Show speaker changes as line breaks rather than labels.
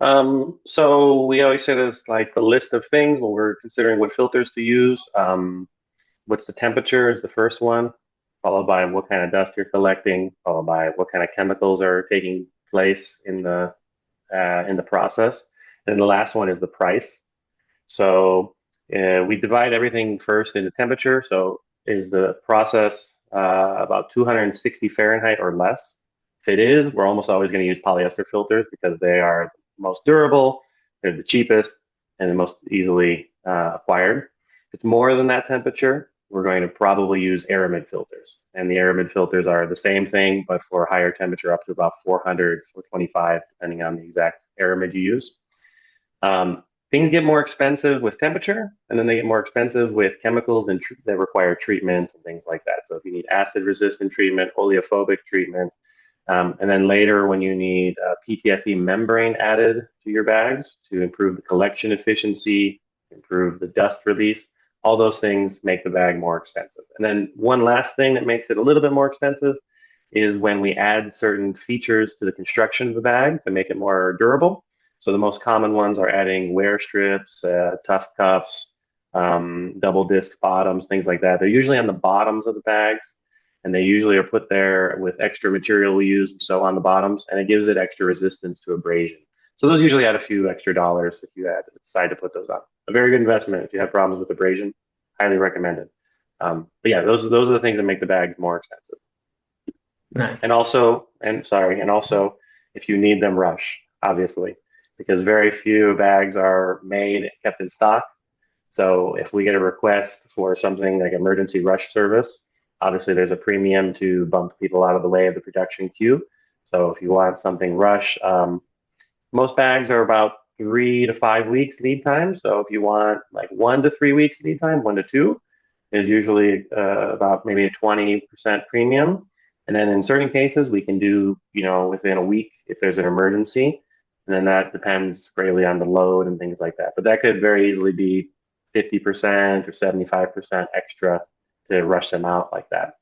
So we always say there's like the list of things when we're considering what filters to use. What's the temperature is the first one, followed by what kind of dust you're collecting, followed by what kind of chemicals are taking place in the process. And then the last one is the price. So we divide everything first into temperature. So is the process about 260 Fahrenheit or less? If it is, we're almost always going to use polyester filters because they are the most durable, they're the cheapest, and the most easily acquired. If it's more than that temperature, we're going to probably use aramid filters. And the aramid filters are the same thing, but for a higher temperature up to about 400, 425, depending on the exact aramid you use. Things get more expensive with temperature, and then they get more expensive with chemicals that require treatments and things like that. So if you need acid-resistant treatment, oleophobic treatment, and then later when you need PTFE membrane added to your bags to improve the collection efficiency, improve the dust release, all those things make the bag more expensive. And then one last thing that makes it a little bit more expensive is when we add certain features to the construction of the bag to make it more durable. So the most common ones are adding wear strips, tough cuffs, double disc bottoms, things like that. They're usually on the bottoms of the bags, and they usually are put there with extra material we use so on the bottoms, and it gives it extra resistance to abrasion. So those usually add a few extra dollars if you decide to put those on. A very good investment if you have problems with abrasion. Highly recommended. But yeah, those are the things that make the bags more expensive. And
Nice.
also, and also, if you need them, rush, obviously, because very few bags are made and kept in stock. So if we get a request for something like emergency rush service, obviously there's a premium to bump people out of the way of the production queue. So if you want something rush, most bags are about 3 to 5 weeks lead time. So if you want like 1 to 3 weeks lead time, 1 to 2 is usually about maybe a 20% premium. And then in certain cases, we can do, within a week if there's an emergency. And then that depends greatly on the load and things like that. But that could very easily be 50% or 75% extra to rush them out like that.